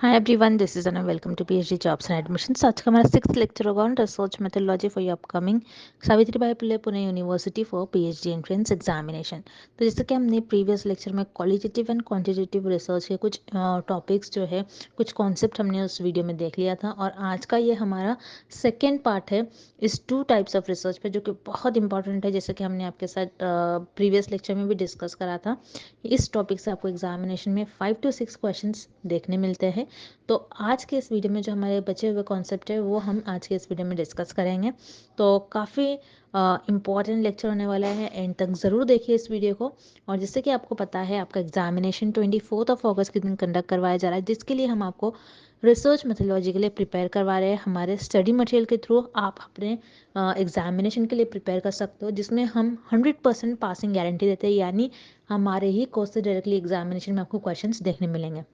Hi everyone, this is Anna welcome to PhD jobs and admissions. आज का हमारा 6th lecture होगा on research methodology for your upcoming Savitribai Phule Pune University for PhD entrance examination. तो जैसे कि हमने प्रीवियस लेक्चर में क्वालिटेटिव एंड क्वांटिटेटिव रिसर्च के कुछ टॉपिक्स जो है, कुछ कॉन्सेप्ट हमने उस वीडियो में देख लिया था, और आज का ये हमारा सेकेंड पार्ट है इस 2 टाइप्स ऑफ रिसर्च पे, जो कि बहुत इंपॉर्टेंट है। जैसे कि हमने आपके साथ प्रीवियस लेक्चर में भी डिस्कस करा था, इस टॉपिक से आपको एग्जामिनेशन में 5 to 6 क्वेश्चंस देखने मिलते हैं। तो आज के इस वीडियो में जो हमारे बचे हुए कॉन्सेप्ट है वो हम आज के इस वीडियो में डिस्कस करेंगे। तो काफ़ी इम्पॉर्टेंट लेक्चर होने वाला है, एंड तक ज़रूर देखिए इस वीडियो को। और जैसे कि आपको पता है, आपका एग्जामिनेशन 24 अगस्त के दिन कंडक्ट करवाया जा रहा है, जिसके लिए हम आपको रिसर्च मेथोडोलॉजी के लिए प्रिपेयर करवा रहे हैं। हमारे स्टडी मटेरियल के थ्रू आप अपने एग्जामिनेशन के लिए प्रिपेयर कर सकते हो, जिसमें हम 100% पासिंग गारंटी देते हैं, यानी हमारे ही कोर्स से डायरेक्टली एग्जामिनेशन में आपको क्वेश्चंस देखने मिलेंगे।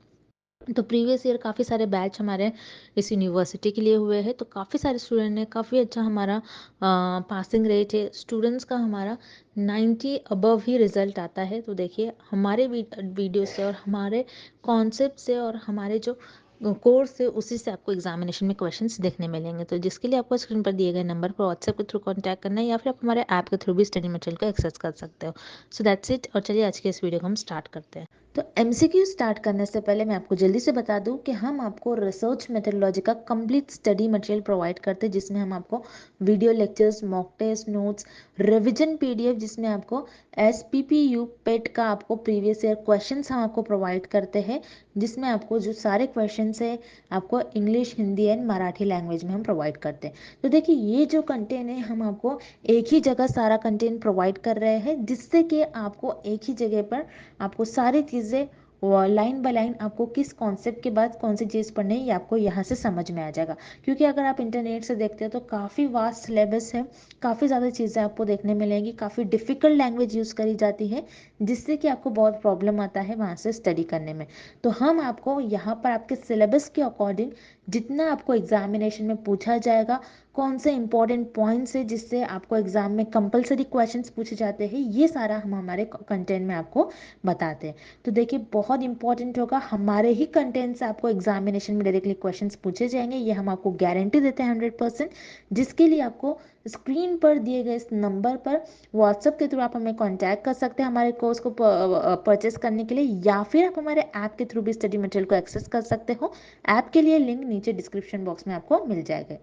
तो प्रीवियस ईयर काफ़ी सारे बैच हमारे इस यूनिवर्सिटी के लिए हुए हैं, तो काफ़ी सारे स्टूडेंट ने काफ़ी अच्छा हमारा पासिंग रेट है। स्टूडेंट्स का हमारा 90 अबव ही रिजल्ट आता है। तो देखिए, हमारे वीडियो से और हमारे कॉन्सेप्ट से और हमारे जो कोर्स से, उसी से आपको एग्जामिनेशन में क्वेश्चंस देखने मिलेंगे। तो जिसके लिए आपको स्क्रीन पर दिए गए नंबर पर व्हाट्सएप के थ्रू कॉन्टैक्ट करना है, या फिर आप हमारे ऐप के थ्रू भी स्टडी मटेरियल को एक्सेस कर सकते हो। So that's it. और चलिए आज के इस वीडियो को हम स्टार्ट करते हैं। तो एमसीक्यू स्टार्ट करने से पहले मैं आपको जल्दी से बता दूं कि हम आपको रिसर्च मेथोडोलॉजी का कंप्लीट स्टडी मटेरियल प्रोवाइड करते हैं, जिसमें हम आपको video lectures, mock test, notes, revision PDF, जिसमें आपको एसपीपीयू पेट का आपको प्रीवियस ईयर क्वेश्चंस हम आपको प्रोवाइड करते हैं, जिसमें आपको जो सारे क्वेश्चंस है आपको English, Hindi and Marathi language में हम प्रोवाइड करते हैं। तो देखिए, ये जो कंटेंट है हम आपको एक ही जगह सारा कंटेंट प्रोवाइड कर रहे हैं, जिससे कि आपको एक ही जगह पर आपको सारी चीज़ें लाइन बाय लाइन आपको किस कॉन्सेप्ट के बाद कौन सी चीज़ पढ़नी है, ये आपको यहाँ से समझ में आ जाएगा। क्योंकि अगर आप इंटरनेट से देखते हो तो काफ़ी वास्ट सिलेबस है, काफ़ी ज़्यादा चीज़ें आपको देखने मिलेंगी, काफ़ी डिफ़िकल्ट लैंग्वेज यूज़ करी जाती है, जिससे कि आपको बहुत प्रॉब्लम आता है वहाँ से स्टडी करने में। तो हम आपको यहाँ पर आपके सिलेबस के अकॉर्डिंग जितना आपको एग्जामिनेशन में पूछा जाएगा, कौन से इंपॉर्टेंट पॉइंट्स है जिससे आपको एग्जाम में कंपलसरी क्वेश्चंस पूछे जाते हैं, ये सारा हम हमारे कंटेंट में आपको बताते हैं। तो देखिए, बहुत इंपॉर्टेंट होगा, हमारे ही कंटेंट से आपको एग्जामिनेशन में डायरेक्टली क्वेश्चंस पूछे जाएंगे, ये हम आपको गारंटी देते हैं 100%। जिसके लिए आपको स्क्रीन पर दिए गए इस नंबर पर व्हाट्सएप के थ्रू आप हमें कांटेक्ट कर सकते हैं हमारे कोर्स को परचेस करने के लिए, या फिर आप हमारे ऐप के थ्रू भी स्टडी मटेरियल को एक्सेस कर सकते हो। ऐप के लिए लिंक नीचे डिस्क्रिप्शन बॉक्स में आपको मिल जाएगा।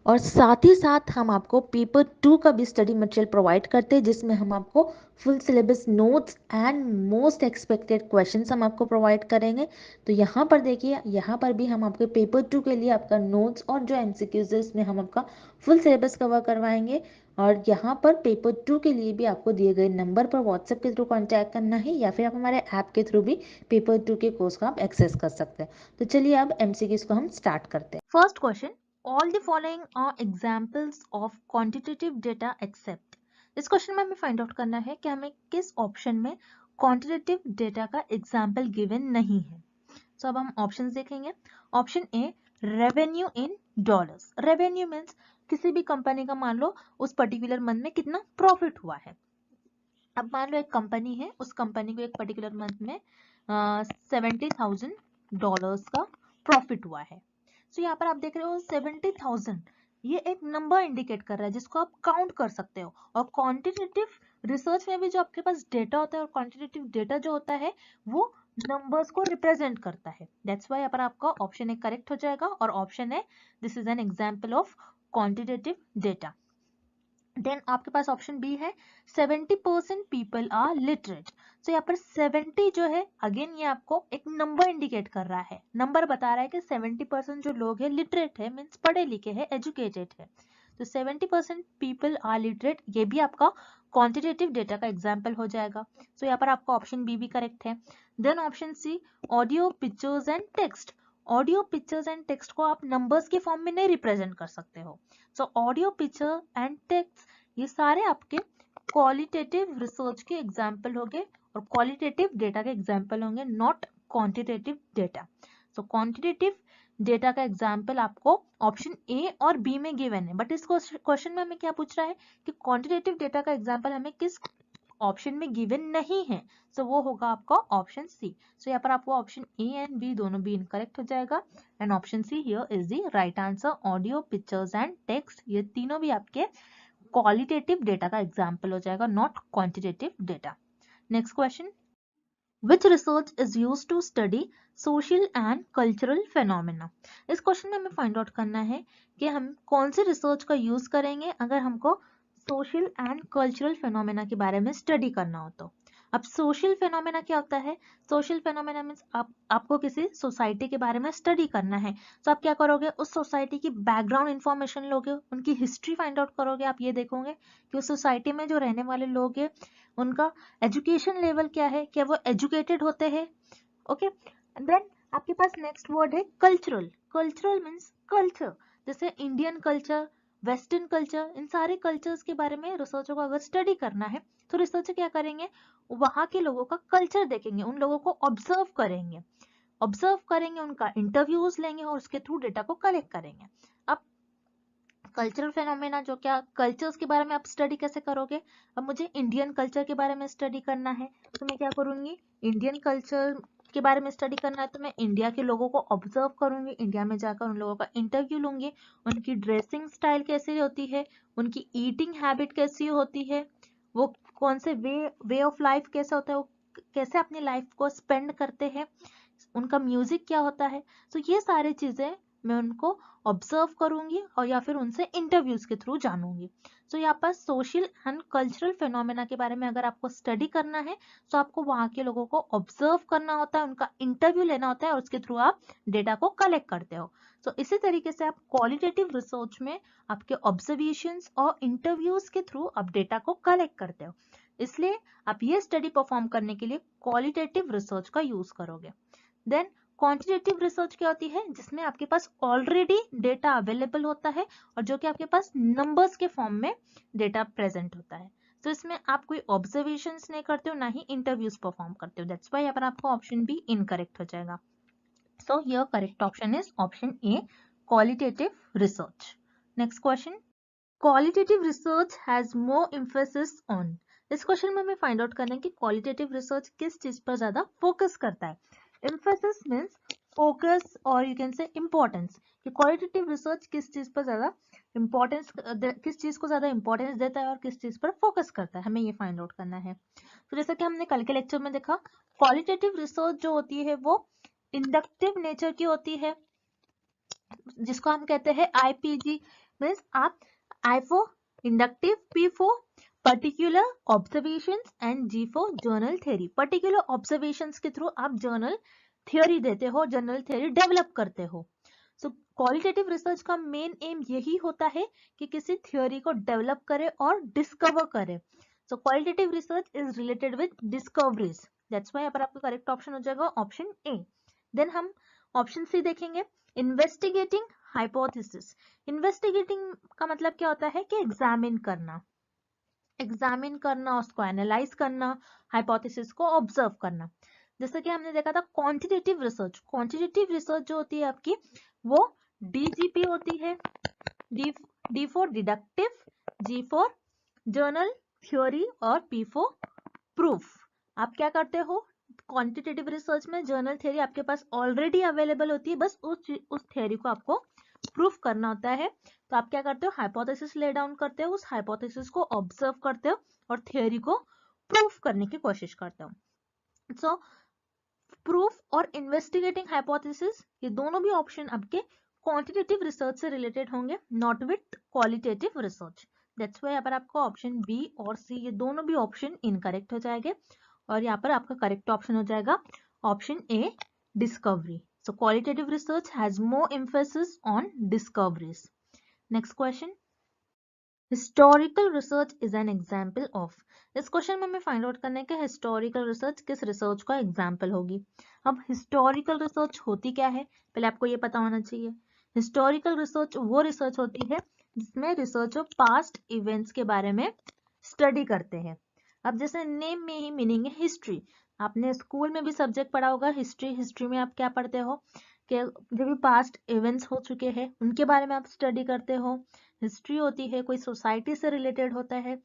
और साथ ही साथ हम आपको पेपर 2 का भी स्टडी मटेरियल प्रोवाइड करते हैं, जिसमें हम आपको full syllabus notes and most expected questions हम आपको प्रोवाइड करेंगे। तो यहाँ पर देखिए, यहाँ पर भी हम आपके पेपर 2 के लिए आपका नोट्स और जो एमसीक्यूज है उसमें हम आपका फुल सिलेबस कवर करवाएंगे। और यहाँ पर पेपर 2 के लिए भी आपको दिए गए नंबर पर व्हाट्सएप के थ्रू कॉन्टैक्ट करना है, या फिर आप हमारे ऐप के थ्रू भी पेपर 2 के कोर्स का आप एक्सेस कर सकते हैं। तो चलिए अब एमसीक्यूज को हम स्टार्ट करते हैं। First question, all the following are examples of quantitative data except। इस क्वेश्चन में हमें फाइंड आउट करना है कि हमें किस ऑप्शन में क्वांटिटेटिव डेटा का एग्जाम्पल गिवन नहीं है। तो अब हम ऑप्शंस देखेंगे। Option A, revenue in dollars. Revenue means किसी भी कंपनी का मान लो उस पर्टिकुलर मंथ में कितना प्रॉफिट हुआ है। अब मान लो एक कंपनी है, उस कंपनी को एक पर्टिकुलर मंथ में $70,000 का प्रॉफिट हुआ है। तो यहाँ पर आप देख रहे हो 70,000, ये एक नंबर इंडिकेट कर रहा है जिसको आप काउंट कर सकते हो। और क्वांटिटेटिव रिसर्च में भी जो आपके पास डेटा होता है, और क्वांटिटेटिव डेटा जो होता है वो नंबर्स को रिप्रेजेंट करता है। दैट्स वाई यहाँ पर आपका ऑप्शन ए करेक्ट हो जाएगा, और option A, this is an example of quantitative data. Then आपके पास ऑप्शन बी है, 70% पीपल आर लिटरेट। तो यहाँ पर 70 जो है, अगेन ये आपको एक नंबर इंडिकेट कर रहा है, नंबर बता रहा है कि 70% जो लोग हैं लिटरेट है, मीन्स पढ़े लिखे हैं, एजुकेटेड है। तो 70% पीपल आर लिटरेट, ये भी आपका क्वांटिटेटिव डेटा का एग्जाम्पल हो जाएगा। तो यहाँ पर आपका ऑप्शन बी भी करेक्ट है। Then option C, audio, pictures and text. Audio, pictures and text को आप नंबर्स के फॉर्म में नहीं रिप्रेजेंट कर सकते हो। So audio, picture and text, ये सारे आपके क्वालिटेटिव रिसर्च के एग्जाम्पल होंगे और क्वालिटेटिव डेटा के एग्जाम्पल होंगे, not quantitative data. So quantitative data का एग्जाम्पल आपको ऑप्शन ए और बी में गिवन है, बट इस क्वेश्चन में हमें क्या पूछ रहा है कि क्वांटिटेटिव डेटा का एग्जाम्पल हमें किस ऑप्शन में गिवन नहीं है, सो वो होगा आपका ऑप्शन सी। सो यहाँ पर आपको ऑप्शन ए एंड बी दोनों भी इनकरेक्ट हो जाएगा and option see here is the right answer. Audio, pictures and text ये तीनों भी आपके क्वालिटेटिव डेटा का एग्जाम्पल हो जाएगा, not quantitative data. Next question, Which research is used to study social and cultural phenomena? इस क्वेश्चन में हमें फाइंड आउट करना है कि हम कौन से रिसर्च का यूज करेंगे अगर हमको सोशल एंड कल्चरल फेनोमेना के बारे में स्टडी करना हो तो। अब सोशल फेनोमेना क्या होता है? सोशल फेनोमेना मीन्स आपको किसी सोसाइटी के बारे में स्टडी करना है, तो आप क्या करोगे, उस सोसाइटी की बैकग्राउंड इंफॉर्मेशन लोगे, उनकी हिस्ट्री फाइंड आउट करोगे। आप ये देखोगे कि उस सोसाइटी में जो रहने वाले लोग हैं उनका एजुकेशन लेवल क्या है, क्या वो एजुकेटेड होते हैं, ओके। देन आपके पास नेक्स्ट वर्ड है कल्चरल। कल्चरल मीन्स कल्चर, जैसे इंडियन कल्चर, वेस्टर्न कल्चर, इन सारे कल्चर्स के बारे में रिसर्चर को अगर स्टडी करना है तो रिसर्चर क्या करेंगे, वहां के लोगों का कल्चर देखेंगे, उन लोगों को ऑब्जर्व करेंगे, उनका इंटरव्यूज लेंगे और उसके थ्रू डेटा को कलेक्ट करेंगे। अब कल्चरल फेनोमेना जो क्या कल्चर्स के बारे में आप स्टडी कैसे करोगे, अब मुझे इंडियन कल्चर के बारे में स्टडी करना है तो मैं क्या करूंगी, इंडियन कल्चर के बारे में स्टडी करना है तो मैं इंडिया के लोगों को ऑब्जर्व करूंगी, इंडिया में जाकर उन लोगों का इंटरव्यू लूंगी, उनकी ड्रेसिंग स्टाइल कैसी होती है, उनकी ईटिंग हैबिट कैसी होती है, वो कौन से वे ऑफ लाइफ कैसा होता है, वो कैसे अपनी लाइफ को स्पेंड करते हैं, उनका म्यूजिक क्या होता है। तो ये सारी चीजें मैं उनको ऑब्जर्व करूंगी और या फिर उनसे इंटरव्यूज के थ्रू जानूंगी। तो यहाँ पर सोशल एंड कल्चरल फेनोमेना के बारे में अगर आपको स्टडी करना है तो आपको वहां के लोगों को ऑब्जर्व करना होता है, उनका इंटरव्यू लेना होता है और उसके थ्रू आप डेटा को कलेक्ट करते हो। तो इसी तरीके से आप क्वालिटेटिव रिसर्च में आपके ऑब्जर्वेशंस और इंटरव्यूज के थ्रू आप डेटा को कलेक्ट करते हो, इसलिए आप ये स्टडी परफॉर्म करने के लिए क्वालिटेटिव रिसर्च का यूज करोगे। देन क्वांटिटेटिव रिसर्च क्या होती है, जिसमें आपके पास ऑलरेडी डेटा अवेलेबल होता है और जो कि आपके पास नंबर्स के फॉर्म में डेटा प्रेजेंट होता है। तो इसमें आप कोई ऑब्जर्वेशंस नहीं करते हो, ना ही इंटरव्यूज परफॉर्म करते हो, दैट्स व्हाई यहाँ पर आपका ऑप्शन बी इनकरेक्ट हो जाएगा। So your correct option is option A, qualitative research. Next question, qualitative research has more emphasis on. इस क्वेश्चन में हमें फाइंड आउट करना है कि क्वालिटेटिव रिसर्च किस चीज पर ज्यादा फोकस करता है। एम्फेसिस मींस फोकस और यू कैन से इंपॉर्टेंस, कि क्वालिटेटिव रिसर्च किस चीज पर ज्यादा इंपॉर्टेंस, किस चीज को ज्यादा इंपॉर्टेंस देता है और किस चीज पर फोकस करता है, हमें ये फाइंड आउट करना है। तो जैसा कि हमने कल के लेक्चर में देखा, क्वालिटेटिव रिसर्च जो होती है वो इंडक्टिव नेचर की होती है, जिसको हम कहते हैं आईपीजी, मींस आप I for inductive, P for particular observations and G for general theory. Particular observations के थ्रू आप जर्नल थ्योरी देते हो, जर्नल थ्योरी डेवलप करते हो। सो क्वालिटेटिव रिसर्च का मेन एम यही होता है कि किसी थ्योरी को डेवलप करे और डिस्कवर करे। So qualitative research is related with discoveries, that's why यहाँ पर आपका करेक्ट ऑप्शन हो जाएगा ऑप्शन ए। देन हम ऑप्शन सी देखेंगे, इन्वेस्टिगेटिंग हाइपोथेसिस। इन्वेस्टिगेटिंग का मतलब क्या होता है कि एग्जामिन करना, उसको एनालाइज करना, हाइपोथेसिस को ऑब्जर्व करना। जैसे कि हमने देखा था क्वांटिटेटिव रिसर्च, क्वांटिटेटिव रिसर्च जो होती है आपकी वो डीजीपी होती है, D for deductive, G for general theory और पी फॉर प्रूफ। आप क्या करते हो, क्वांटिटेटिव रिसर्च में जर्नल थ्योरी आपके पास ऑलरेडी अवेलेबल होती है, बस उस थ्योरी को आपको प्रूफ करना होता है। तो आप क्या करते हो, हाइपोथेसिस ले डाउन करते हो, उस हाइपोथेसिस को ऑब्जर्व करते हो और थ्योरी को प्रूफ करने की कोशिश करते हो। सो प्रूफ और इन्वेस्टिगेटिंग हाइपोथेसिस ये दोनों भी ऑप्शन आपके क्वांटिटेटिव रिसर्च से रिलेटेड होंगे, not with qualitative research. That's why यहाँ पर आपको ऑप्शन बी और सी ये दोनों भी ऑप्शन इनकरेक्ट हो जाएंगे और यहाँ पर आपका करेक्ट ऑप्शन हो जाएगा option A, discovery. So qualitative research has more emphasis on discoveries. Next question. Historical research is an example of. इस क्वेश्चन में हमें फाइंड आउट करना है कि हिस्टोरिकल रिसर्च किस रिसर्च का एग्जाम्पल होगी। अब हिस्टोरिकल रिसर्च होती क्या है, पहले आपको ये पता होना चाहिए। हिस्टोरिकल रिसर्च वो रिसर्च होती है जिसमें रिसर्चर पास्ट इवेंट्स के बारे में स्टडी करते हैं। अब जैसे नेम में ही मीनिंग है हिस्ट्री, आपने स्कूल में भी सब्जेक्ट पढ़ा होगा हिस्ट्री। हिस्ट्री में आप क्या पढ़ते हो कि जो भी पास्ट इवेंट्स हो चुके हैं उनके बारे में आप स्टडी करते हो। हिस्ट्री होती है कोई सोसाइटी से रिलेटेड होता है।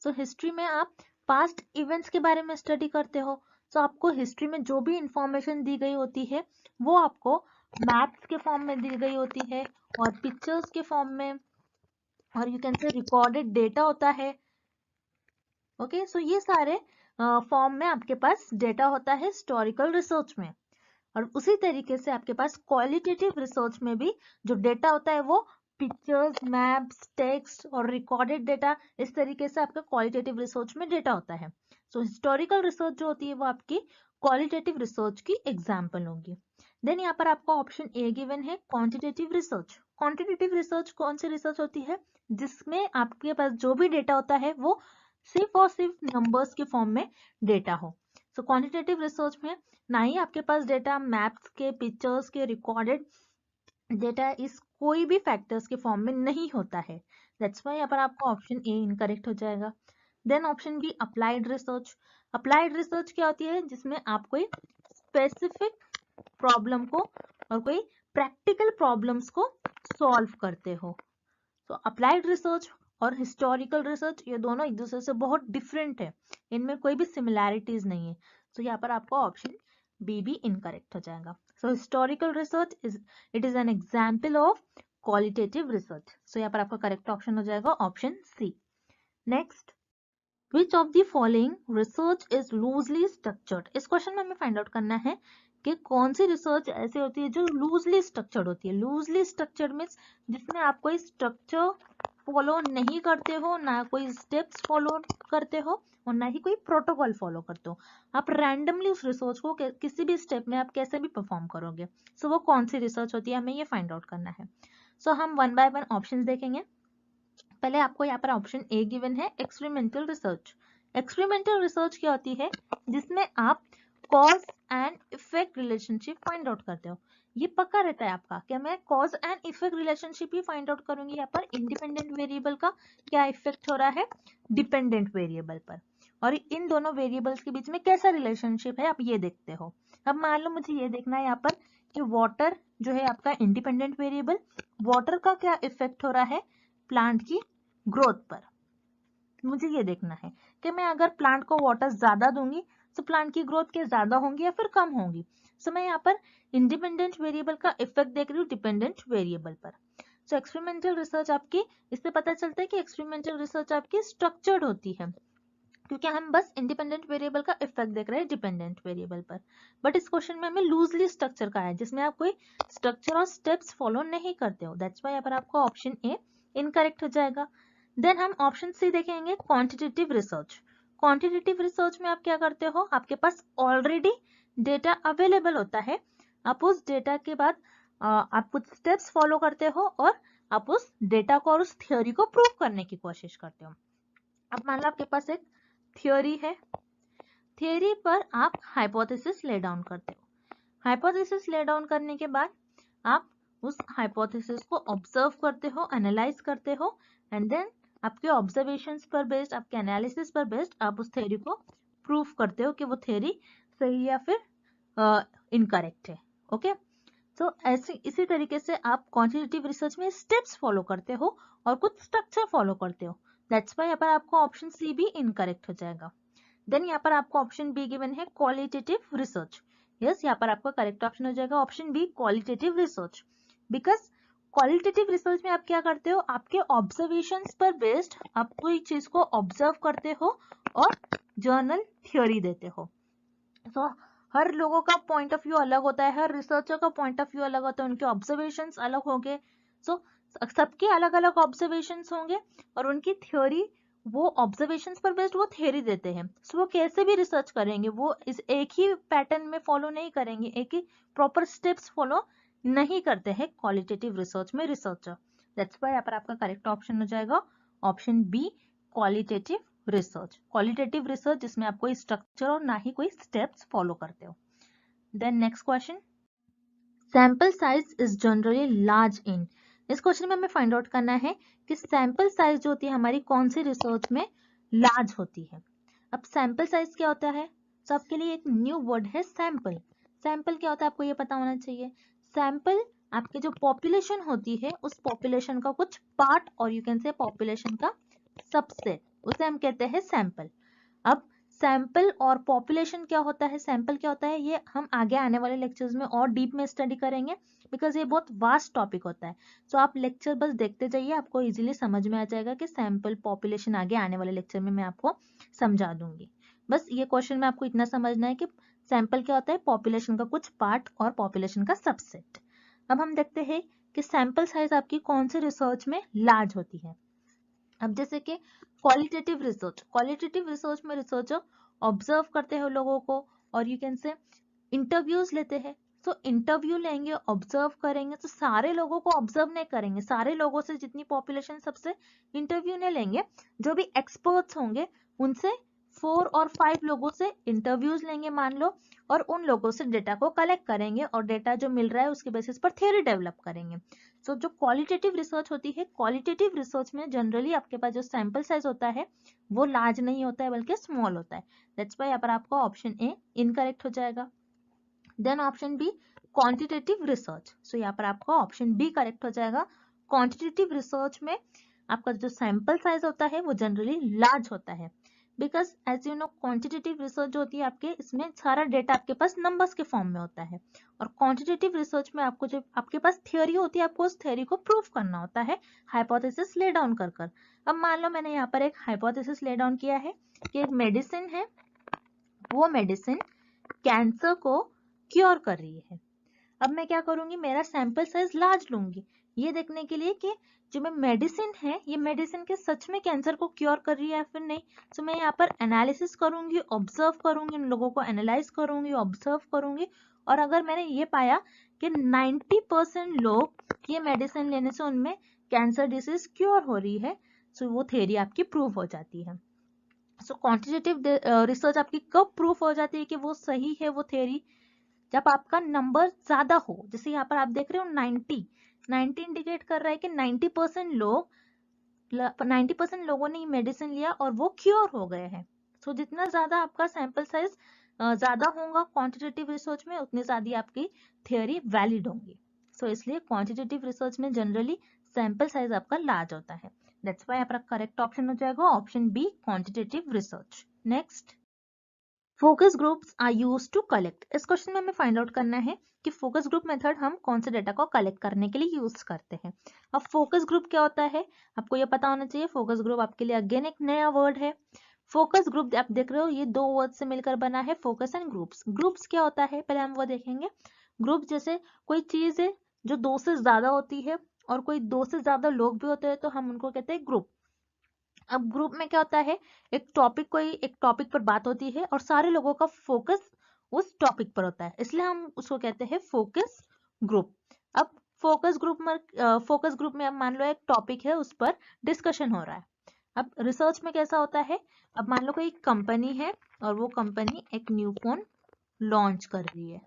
सो हिस्ट्री में आप पास्ट इवेंट्स के बारे में स्टडी करते हो, तो आपको हिस्ट्री में जो भी इंफॉर्मेशन दी गई होती है वो आपको मैप्स के फॉर्म में दी गई होती है और पिक्चर्स के फॉर्म में, और you can say recorded data होता है। ओके, सो ये सारे फॉर्म में आपके पास डेटा होता है हिस्टोरिकल रिसर्च में। और उसी तरीके से आपके पास क्वालिटेटिव रिसर्च में भी जो डेटा होता है वो पिक्चर्स, मैप्स, टेक्स्ट और रिकॉर्डेड डेटा, इस तरीके से आपका क्वालिटेटिव रिसर्च में डेटा होता है। सो हिस्टोरिकल रिसर्च जो होती है वो आपकी क्वालिटेटिव रिसर्च की एग्जाम्पल होगी। देन यहाँ पर आपको ऑप्शन ए गिवन है क्वांटिटेटिव रिसर्च। क्वांटिटेटिव रिसर्च कौन सी रिसर्च होती है? जिसमें आपके पास जो भी डेटा होता है वो सिर्फ और सिर्फ नंबर्स के फॉर्म में डेटा हो। सो क्वांटिटेटिव रिसर्च में ना ही आपके पास डेटा मैप्स के, पिक्चर्स के, रिकॉर्डेड डेटा इस कोई भी फैक्टर्स के फॉर्म में नहीं होता है। दैट्स व्हाई यहाँ पर आपका ऑप्शन ए इनकरेक्ट हो जाएगा। Then option B applied research. Applied research क्या होती है? जिसमें आप कोई स्पेसिफिक प्रॉब्लम को और कोई प्रैक्टिकल प्रॉब्लम्स को सॉल्व करते हो। तो अप्लाइड रिसर्च और हिस्टोरिकल रिसर्च ये दोनों एक दूसरे से बहुत डिफरेंट है, इनमें कोई भी सिमिलैरिटीज नहीं है। तो यहाँ पर आपका ऑप्शन बी भी इनकरेक्ट हो जाएगा। So historical research it is an example of qualitative research. So यहाँ पर आपका करेक्ट ऑप्शन हो जाएगा option C. Next, which of the following research is loosely structured. इस क्वेश्चन में हमें फाइंड आउट करना है कि कौन सी रिसर्च ऐसी होती है जो लूजली स्ट्रक्चर्ड होती है। लूजली स्ट्रक्चर्ड मीन्स जिसमें आप कोई स्ट्रक्चर फॉलो नहीं करते हो, ना कोई स्टेप्स फॉलो करते हो और ना ही कोई प्रोटोकॉल फॉलो करते हो। आप रैंडमली उस रिसर्च को किसी भी स्टेप में आप कैसे भी परफॉर्म करोगे। सो वो कौन सी रिसर्च होती है, हमें ये फाइंड आउट करना है। सो हम वन बाय वन ऑप्शंस देखेंगे। पहले आपको यहाँ पर ऑप्शन ए गिवन है एक्सपेरिमेंटल रिसर्च। एक्सपेरिमेंटल रिसर्च क्या होती है? जिसमें आप cause and effect relationship find out करते हो। ये पक्का रहता है आपका कि मैं cause and effect relationship he find out करूंगी। यहाँ पर इंडिपेंडेंट वेरिएबल का क्या इफेक्ट हो रहा है डिपेंडेंट वेरिएबल पर, और इन दोनों वेरिएबल्स के बीच में कैसा रिलेशनशिप है आप ये देखते हो। अब मान लो मुझे ये देखना है यहाँ पर कि वाटर जो है आपका इंडिपेंडेंट वेरिएबल, वाटर का क्या इफेक्ट हो रहा है प्लांट की ग्रोथ पर। मुझे ये देखना है कि मैं अगर प्लांट को वाटर ज्यादा दूंगी तो प्लांट की ग्रोथ क्या ज्यादा होंगी या फिर कम होंगी। सो मैं यहाँ पर इंडिपेंडेंट वेरिएबल का इफेक्ट देख रही हूँ डिपेंडेंट वेरिएबल पर। सो एक्सपेरिमेंटल रिसर्च आपकी, इससे पता चलता है कि एक्सपेरिमेंटल रिसर्च आपकी स्ट्रक्चर्ड होती है, क्योंकि हम बस इंडिपेंडेंट वेरिएबल का इफेक्ट देख रहे हैं डिपेंडेंट वेरिएबल पर। बट इस क्वेश्चन में हमें लूजली स्ट्रक्चर का है, जिसमें आप कोई स्ट्रक्चर और स्टेप्स फॉलो नहीं करते हो। दैट्स व्हाई यहाँ पर आपका ऑप्शन ए इनकरेक्ट हो जाएगा। देन हम ऑप्शन सी देखेंगे क्वांटिटेटिव रिसर्च। क्वांटिटेटिव रिसर्च में आप क्या करते हो? आपके पास ऑलरेडी डेटा अवेलेबल होता है, आप उस डेटा के बाद आप कुछ स्टेप्स फॉलो करते हो और आप उस डेटा को और उस थ्योरी को प्रूव करने की कोशिश करते हो। अब मान लो आपके पास एक थ्योरी है, थ्योरी पर आप हाइपोथेसिस ले डाउन करते हो। हाइपोथेसिस ले डाउन करने के बाद आप उस हाइपोथेसिस को ऑब्जर्व करते हो, एनालाइज करते हो, एंड देन आपके ऑब्जर्वेशंस पर बेस्ड, आपके एनालिसिस पर बेस्ड आप उस थ्योरी को प्रूफ करते हो कि वो थ्योरी सही या फिर इनकरेक्ट है। ओके, तो ऐसे इसी तरीके से आप क्वांटिटेटिव रिसर्च में स्टेप्स फॉलो करते हो और कुछ स्ट्रक्चर फॉलो करते हो। दैट्स व्हाई यहाँ पर आपको ऑप्शन सी भी इनकरेक्ट हो जाएगा। देन यहाँ पर आपको ऑप्शन बी गिवन है क्वालिटेटिव रिसर्च। यस, यहाँ पर आपका करेक्ट ऑप्शन हो जाएगा option B qualitative research. Because qualitative research में आप क्या करते हो? आपके ऑब्जर्वेशंस पर बेस्ड आप कोई चीज को ऑब्जर्व करते हो और जर्नल थ्योरी देते हो। तो हर लोगों का पॉइंट ऑफ व्यू अलग होता है, हर रिसर्चर का पॉइंट ऑफ व्यू अलग होता है, उनके ऑब्जर्वेशंस अलग होंगे। सो सबके अलग अलग ऑब्जर्वेशंस होंगे और उनकी थ्योरी, वो ऑब्जर्वेशंस पर बेस्ड वो थ्योरी देते हैं। सो वो कैसे भी रिसर्च करेंगे, वो इस एक ही पैटर्न में फॉलो नहीं करेंगे, एक ही प्रॉपर स्टेप्स फॉलो नहीं करते हैं क्वालिटेटिव रिसर्च में रिसर्चर। दैट्स व्हाई यहाँ पर आपका करेक्ट ऑप्शन हो जाएगा option B qualitative research. Qualitative research जिसमें आप कोई स्ट्रक्चर और ना ही कोई स्टेप्स फॉलो करते हो। Then next question, sample size is generally large in. इस क्वेश्चन में हमें फाइंड आउट करना है कि सैंपल साइज जो होती है हमारी कौन सी रिसर्च में लार्ज होती है। अब सैंपल साइज क्या होता है? तो आपके लिए एक न्यू वर्ड है सैंपल। सैंपल क्या होता है आपको ये पता होना चाहिए। सैंपल आपकी जो पॉपुलेशन होती है उस पॉपुलेशन का कुछ पार्ट, और यू कैन से पॉपुलेशन का सबसेट, उसे हम कहते हैं सैंपल। अब सैंपल और पॉपुलेशन क्या होता है, सैंपल क्या होता है, ये हम आगे आने वाले लेक्चर्स में और डीप में स्टडी करेंगे, बिकॉज ये बहुत वास्ट टॉपिक होता है। तो आप लेक्चर बस देखते जाइए, आपको इजीली समझ में आ जाएगा कि सैंपल पॉपुलेशन आगे आने वाले लेक्चर में मैं आपको समझा दूंगी। बस ये क्वेश्चन में आपको इतना समझना है कि सैंपल क्या होता है, पॉपुलेशन का कुछ पार्ट और पॉपुलेशन का सबसेट। अब हम देखते हैं कि सैंपल साइज आपकी कौन से रिसर्च में लार्ज होती है। अब जैसे कि क्वालिटेटिव रिसर्च में रिसर्चर ऑब्जर्व करते हैं लोगों को, और यू कैन से इंटरव्यूज लेते हैं। तो इंटरव्यू लेंगे, ऑब्जर्व करेंगे, तो सारे लोगों को ऑब्जर्व नहीं करेंगे, सारे लोगों से जितनी पॉपुलेशन सबसे इंटरव्यू नहीं लेंगे, जो भी एक्सपर्ट्स होंगे उनसे 4 और 5 लोगों से इंटरव्यूज लेंगे मान लो, और उन लोगों से डेटा को कलेक्ट करेंगे, और डेटा जो मिल रहा है उसके बेसिस पर थ्योरी डेवलप करेंगे। सो जो क्वालिटेटिव रिसर्च होती है, क्वालिटेटिव रिसर्च में जनरली आपके पास जो सैंपल साइज होता है वो लार्ज नहीं होता है बल्कि स्मॉल होता है। दैट्स व्हाई यहाँ पर आपका ऑप्शन ए इनकरेक्ट हो जाएगा। Then option B quantitative research, so यहाँ पर आपका ऑप्शन बी करेक्ट हो जाएगा। क्वांटिटेटिव रिसर्च में आपका जो सैंपल साइज होता है वो जनरली लार्ज होता है, because as you know quantitative research जो होती है आपके, इसमें सारा डेटा आपके पास नंबर्स के फॉर्म में होता है, और क्वांटिटेटिव रिसर्च में आपको जो आपके पास थियोरी होती है, आपको उस थियोरी को प्रूव करना होता है हाइपोथेसिस ले डाउन कर कर। अब मान लो मैंने यहाँ पर एक हाइपोथेसिस ले डाउन किया है कि एक मेडिसिन है, वो मेडिसिन कैंसर को क्योर कर रही है। अब मैं क्या करूंगी, मेरा सैंपल साइज लार्ज लूंगी ये देखने के लिए कि जो मैं मेडिसिन है, ये मेडिसिन के सच में कैंसर को क्योर कर रही है या फिर नहीं। तो मैं यहाँ पर एनालिसिस करूंगी, ऑब्जर्व करूंगी, उन लोगों को एनालाइज करूंगी, ऑब्जर्व करूंगी, और अगर मैंने ये पाया कि 90% लोग ये मेडिसिन लेने से उनमें कैंसर डिसीज क्योर हो रही है, तो वो थ्योरी आपकी प्रूव हो जाती है। सो क्वांटिटेटिव रिसर्च आपकी कब प्रूफ हो जाती है कि वो सही है वो थ्योरी, जब आपका नंबर ज्यादा हो। जैसे यहाँ पर आप देख रहे हो 90 इंडिकेट कर रहा है कि 90% लोगों ने मेडिसिन लिया और वो क्योर हो गए हैं। सो जितना ज्यादा आपका सैंपल साइज ज्यादा होगा क्वांटिटेटिव रिसर्च में, उतनी ज्यादा आपकी थियोरी वैलिड होंगी। सो इसलिए क्वांटिटेटिव रिसर्च में जनरली सैंपल साइज आपका लार्ज होता है। दैट्स व्हाई आपका करेक्ट ऑप्शन हो जाएगा option B quantitative research. Next, focus groups are used to collect. इस क्वेश्चन में हमें फाइंड आउट करना है कि फोकस ग्रुप मेथड हम कौन से डेटा को कलेक्ट करने के लिए यूज करते हैं। अब फोकस ग्रुप क्या होता है आपको ये पता होना चाहिए। फोकस ग्रुप आपके लिए अगेन एक नया वर्ड है। फोकस ग्रुप आप देख रहे हो ये दो वर्ड से मिलकर बना है, फोकस एंड ग्रुप्स। ग्रुप्स क्या होता है पहले हम वो देखेंगे। ग्रुप जैसे कोई चीज है जो दो से ज्यादा होती है, और कोई दो से ज्यादा लोग भी होते हैं, तो हम उनको कहते हैं ग्रुप। अब ग्रुप में क्या होता है, एक टॉपिक पर बात होती है और सारे लोगों का फोकस उस टॉपिक पर होता है, इसलिए हम उसको कहते हैं फोकस ग्रुप। अब फोकस ग्रुप में अब मान लो एक टॉपिक है उस पर डिस्कशन हो रहा है। अब रिसर्च में कैसा होता है, अब मान लो कोई कंपनी है और वो कंपनी एक न्यू फोन लॉन्च कर रही है।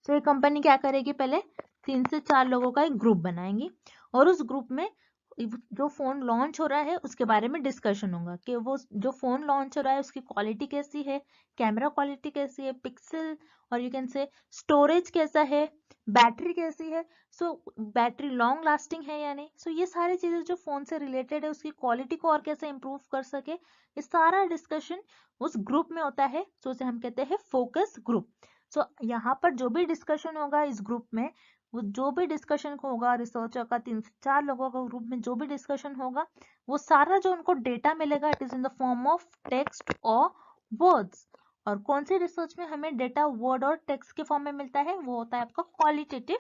तो ये कंपनी क्या करेगी, पहले 3 से 4 लोगों का एक ग्रुप बनाएंगी, और उस ग्रुप में जो फोन लॉन्च हो रहा है उसके बारे में डिस्कशन होगा कि वो जो फोन लॉन्च हो रहा है उसकी क्वालिटी कैसी है, कैमरा क्वालिटी कैसी है, पिक्सल, और यू कैन से स्टोरेज कैसा है, बैटरी कैसी है, सो बैटरी लॉन्ग लास्टिंग है या नहीं। सो ये सारी चीजें जो फोन से रिलेटेड है, उसकी क्वालिटी को और कैसे इंप्रूव कर सके, ये सारा डिस्कशन उस ग्रुप में होता है। सो उसे हम कहते हैं फोकस ग्रुप। सो यहाँ पर जो भी डिस्कशन होगा इस ग्रुप में, वो जो भी डिस्कशन होगा रिसर्चर का 3 से 4 लोगों का ग्रुप में जो भी डिस्कशन होगा, वो सारा जो उनको डेटा मिलेगा it is in the form of text और वर्ड्स। और कौन सी रिसर्च में हमें डेटा वर्ड और टेक्स्ट के फॉर्म में मिलता है, वो होता है आपका क्वालिटेटिव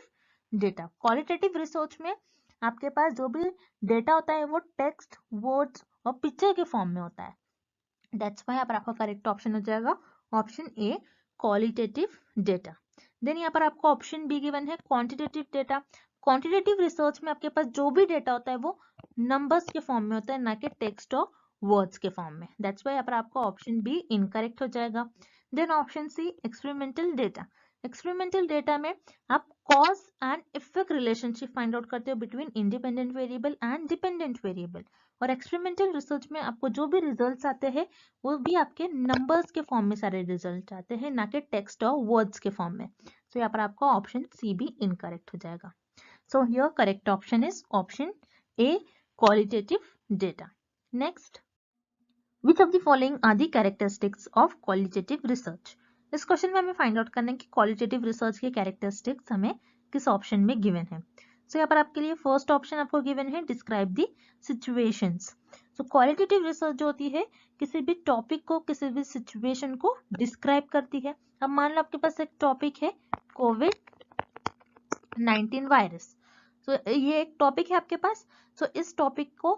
डेटा। क्वालिटेटिव रिसर्च में आपके पास जो भी डेटा होता है वो टेक्स्ट, वर्ड्स और पिक्चर के फॉर्म में होता है। दैट्स व्हाई यहाँ पर आपका करेक्ट ऑप्शन हो जाएगा option A qualitative data. Then यहाँ पर आपको ऑप्शन बी गिवन है क्वांटिटेटिव डेटा। क्वांटिटेटिव रिसर्च में आपके पास जो भी डेटा होता है वो नंबर्स के फॉर्म में होता है, ना कि टेक्स्ट और वर्ड्स के फॉर्म में। दैट्स व्हाई यहाँ पर आपका ऑप्शन बी इनकरेक्ट हो जाएगा। Then option C experimental data. Experimental data में आप cause and effect relationship find out करते हो between independent variable and dependent variable. और एक्सपेरिमेंटल रिसर्च में आपको जो भी रिजल्ट्स आते हैं वो भी आपके नंबर्स के फॉर्म में सारे रिजल्ट आते हैं, ना कि टेक्स्ट और वर्ड्स के फॉर्म में। तो यहाँ पर आपका ऑप्शन सी भी इनकरेक्ट हो जाएगा। So here correct option is option A qualitative data. Next, which of the following are the characteristics of qualitative research. इस क्वेश्चन में हमें फाइंड आउट करना है कि क्वालिटेटिव रिसर्च के कैरेक्टरिस्टिक्स हमें किस ऑप्शन में गिवन है। सो यहाँ पर आपके लिए फर्स्ट ऑप्शन आपको गिवन है describe the situations. So qualitative research जो होती है किसी भी टॉपिक को, किसी भी सिचुएशन को डिस्क्राइब करती है। अब मान लो आपके पास एक टॉपिक है कोविड-19 वायरस। सो ये एक टॉपिक है आपके पास। सो इस टॉपिक को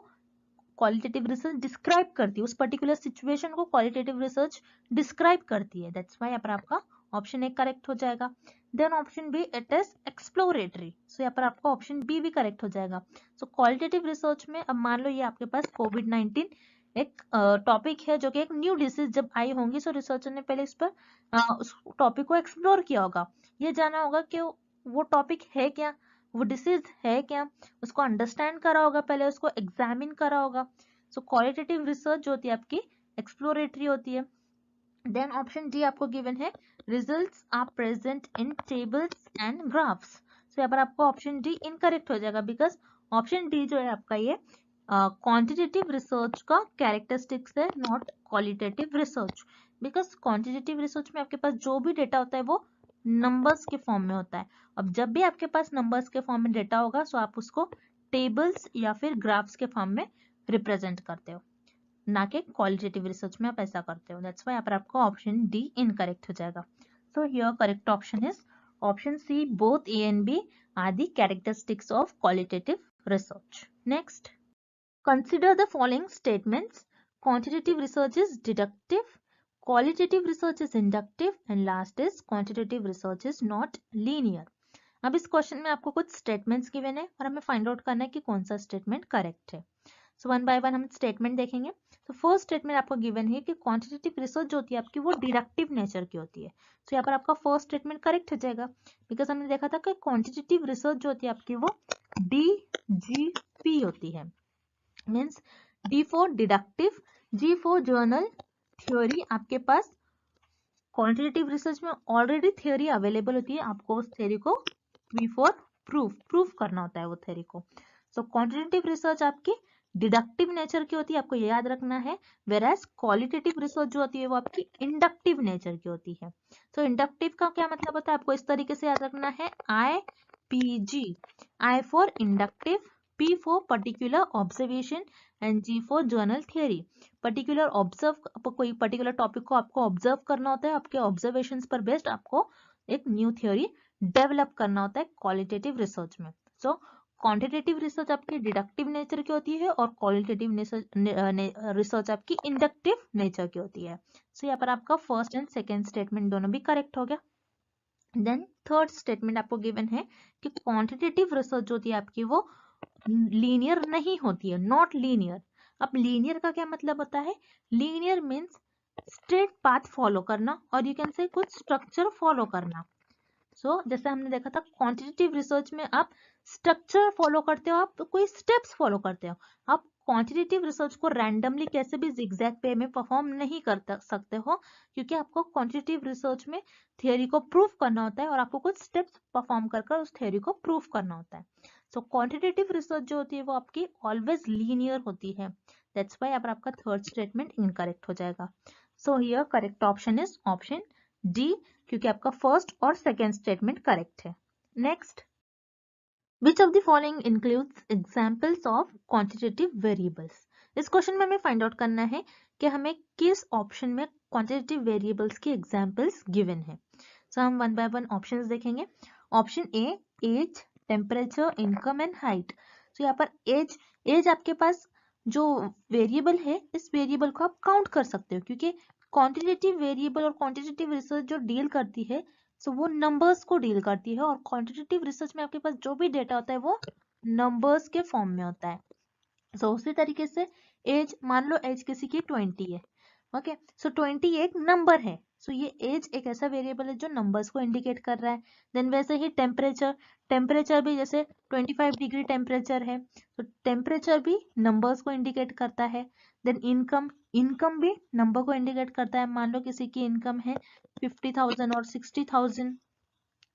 क्वालिटेटिव रिसर्च डिस्क्राइब करती है, उस पर्टिकुलर सिचुएशन को क्वालिटेटिव रिसर्च डिस्क्राइब करती है। दैट्स व्हाई यहाँ पर आपका ऑप्शन ए करेक्ट हो जाएगा। Then option B it is exploratory. So यहाँ पर आपका ऑप्शन बी भी करेक्ट हो जाएगा। सो क्वालिटेटिव रिसर्च में अब मान लो ये आपके पास कोविड-19 एक टॉपिक है जो कि एक न्यू डिसीज जब आई होंगी, सो रिसर्चर ने पहले इस पर उस टॉपिक को एक्सप्लोर किया होगा, ये जाना होगा कि वो टॉपिक है क्या, वो डिसीज है क्या, उसको अंडरस्टैंड करा होगा, पहले उसको एग्जामिन करा होगा। सो क्वालिटेटिव रिसर्च जो होती है आपकी एक्सप्लोरेटरी होती है। देन ऑप्शन डी आपको गिवन है results are present in tables and graphs. So यहाँ पर आपको ऑप्शन डी इनकरेक्ट हो जाएगा, बिकॉज ऑप्शन डी जो है आपका ये क्वांटिटेटिव रिसर्च का कैरेक्टरिस्टिक्स है, not qualitative research. Because quantitative research में आपके पास जो भी डेटा होता है वो नंबर्स के फॉर्म में होता है। अब जब भी आपके पास नंबर्स के फॉर्म में डेटा होगा, सो आप उसको टेबल्स या फिर ग्राफ्स के फॉर्म में रिप्रेजेंट करते हो, ना कि क्वालिटेटिव रिसर्च में आप ऐसा करते हो। दैट्स व्हाई यहाँ पर आपका ऑप्शन डी इनकरेक्ट हो जाएगा। So here correct option is option C, both A and B are the characteristics of qualitative research. Next, consider the following statements. Quantitative research is deductive, qualitative research is inductive, and last is quantitative research is not linear. अब इस question में आपको कुछ statements given है और हमें find out करना है कि कौन सा स्टेटमेंट करेक्ट है। सो वन बाय वन हम स्टेटमेंट देखेंगे। तो फर्स्ट स्टेटमेंट आपको गिवन है कि क्वांटिटेटिव रिसर्च जो होती है आपकी वो डिडक्टिव नेचर की होती है। सो यहाँ पर आपका फर्स्ट स्टेटमेंट करेक्ट हो जाएगा, बिकॉज हमने देखा था कि क्वांटिटेटिव रिसर्च जो होती है आपकी वो DGP होती है, means D for deductive, G for general theory. आपके पास क्वांटिटेटिव रिसर्च में ऑलरेडी थ्योरी अवेलेबल होती है, आपको उस थ्योरी को P फॉर प्रूफ करना होता है वो थ्योरी को। सो क्वांटिटेटिव रिसर्च आपकी डिडक्टिव नेचर की होती है, आपको ये याद रखना है। वेराज क्वालिटेटिव रिसर्च जो होती है वो आपकी इंडक्टिव नेचर की होती है। सो इंडक्टिव का क्या मतलब होता है, आपको इस तरीके से याद रखना है, IPG, I for inductive, P for particular observation and G for journal theory. Particular observe, कोई पर्टिकुलर टॉपिक को आपको ऑब्जर्व करना होता है, आपके ऑब्जर्वेशंस पर बेस्ड आपको एक न्यू थ्योरी डेवलप करना होता है क्वालिटेटिव रिसर्च में। सो क्वांटिटेटिव रिसर्च आपकी डिडक्टिव नेचर की होती है और क्वालिटेटिव रिसर्च आपकी इंडक्टिव नेचर की होती है। सो यहाँ पर आपका फर्स्ट एंड सेकेंड स्टेटमेंट दोनों भी करेक्ट हो गया। देन थर्ड स्टेटमेंट आपको गिवन है कि क्वांटिटेटिव रिसर्च जो होती है आपकी वो लीनियर नहीं होती है, नॉट लीनियर। अब लीनियर का क्या मतलब होता है, linear means straight path follow करना और यू कैन से कुछ स्ट्रक्चर फॉलो करना। सो जैसे हमने देखा था क्वांटिटेटिव रिसर्च में आप स्ट्रक्चर फॉलो करते हो, आप कोई स्टेप्स फॉलो करते हो। आप क्वांटिटेटिव रिसर्च को रैंडमली कैसे भी जिगजैग वे में परफॉर्म नहीं कर सकते हो, क्योंकि आपको क्वांटिटेटिव रिसर्च में थियरी को प्रूफ करना होता है और आपको कुछ स्टेप्स परफॉर्म कर उस थियरी को प्रूफ करना होता है। सो क्वांटिटेटिव रिसर्च जो होती है वो आपकी ऑलवेज लीनियर होती है। दैट्स व्हाई अब आपका थर्ड स्टेटमेंट इनकरेक्ट हो जाएगा। So here correct option is option D, क्योंकि आपका फर्स्ट और सेकेंड स्टेटमेंट करेक्ट है। Next, which of the following includes examples of quantitative variables. इस क्वेश्चन में हमें फाइंड आउट करना है कि हमें किस ऑप्शन में क्वांटिटेटिव वेरिएबल्स की एग्जांपल्स गिवन है। सो हम वन बाय वन ऑप्शंस देखेंगे। Option A, age, temperature, income and height. तो यहाँ पर एज आपके पास जो वेरिएबल है, इस वेरिएबल को आप काउंट कर सकते हो, क्योंकि क्वांटिटेटिव वेरिएबल और क्वांटिटेटिव रिसर्च जो डील करती है सो वो नंबर्स को डील करती है, और क्वांटिटेटिव रिसर्च में आपके पास जो भी डेटा होता है वो नंबर्स के फॉर्म में होता है। सो उसी तरीके से एज, मान लो एज किसी की 20 है, ओके, सो 20 एक नंबर है, सो ये एज एक ऐसा वेरिएबल है जो नंबर्स को इंडिकेट कर रहा है। देन वैसे ही टेम्परेचर भी जैसे 25 डिग्री टेम्परेचर है, तो टेम्परेचर भी नंबर्स को इंडिकेट करता है। देन इनकम भी नंबर को इंडिकेट करता है, मान लो किसी की इनकम है 50,000 और 60,000,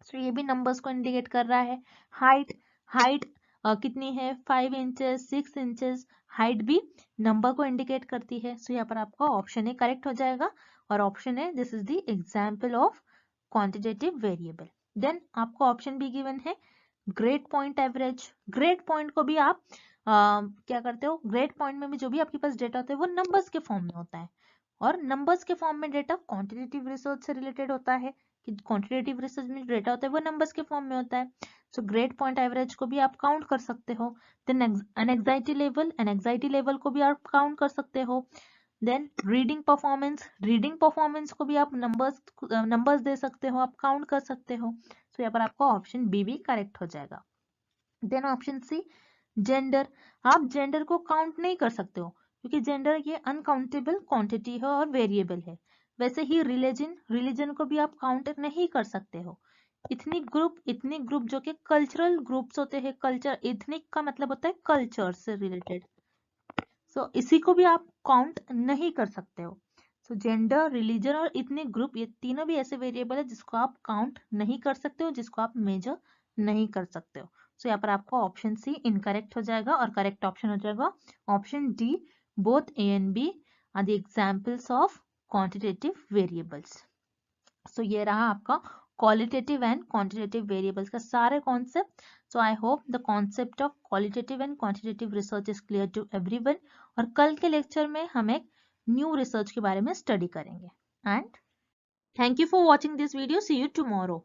सो ये भी नंबर्स को इंडिकेट कर रहा है। हाइट कितनी है, 5 इंचेस, 6 इंचेस। हाइट भी नंबर को इंडिकेट करती है। सो यहाँ पर आपका ऑप्शन ए करेक्ट हो जाएगा और option A this is the example of quantitative variable. Then आपको ऑप्शन बी गिवन है grade point average. Grade point को भी आप क्या करते हो, ग्रेड पॉइंट में भी जो भी आपके पास डेटा होता है वो नंबर्स के फॉर्म में होता है और नंबर्स के फॉर्म में डेटा क्वांटिटेटिव रिसर्च से रिलेटेड होता है कि क्वांटिटेटिव रिसर्च में डेटा होता है वो नंबर्स के फॉर्म में होता है। सो ग्रेड पॉइंट एवरेज को भी आप काउंट कर सकते हो। देन एनएक्साइटी लेवल को भी आप काउंट कर सकते हो। देन रीडिंग परफॉर्मेंस को भी आप नंबर्स दे सकते हो, आप काउंट कर सकते हो। सो यहाँ पर आपका ऑप्शन बी भी करेक्ट हो जाएगा। देन ऑप्शन सी जेंडर, आप जेंडर को काउंट नहीं कर सकते हो क्योंकि जेंडर ये अनकाउंटेबल क्वांटिटी है और वेरिएबल है। वैसे ही रिलीजन को भी आप काउंट नहीं कर सकते हो। इतनी ग्रुप जो कि कल्चरल ग्रुप्स होते हैं, कल्चर इथनिक का मतलब होता है कल्चर से रिलेटेड। सो इसी को भी आप काउंट नहीं कर सकते हो। सो जेंडर, रिलीजन और इथनिक ग्रुप ये तीनों भी ऐसे वेरिएबल है जिसको आप काउंट नहीं कर सकते हो, जिसको आप मेजर नहीं कर सकते हो। सो यहाँ पर आपका ऑप्शन सी इनकरेक्ट हो जाएगा और करेक्ट ऑप्शन हो जाएगा option D, both A and B are the examples of quantitative variables. So ये रहा आपका क्वालिटेटिव एंड क्वांटिटेटिव वेरिएबल्स का सारे concept. So I hope the concept of qualitative and quantitative research is clear to everyone. और कल के lecture में हम एक न्यू रिसर्च के बारे में स्टडी करेंगे। And thank you for watching this video, see you tomorrow.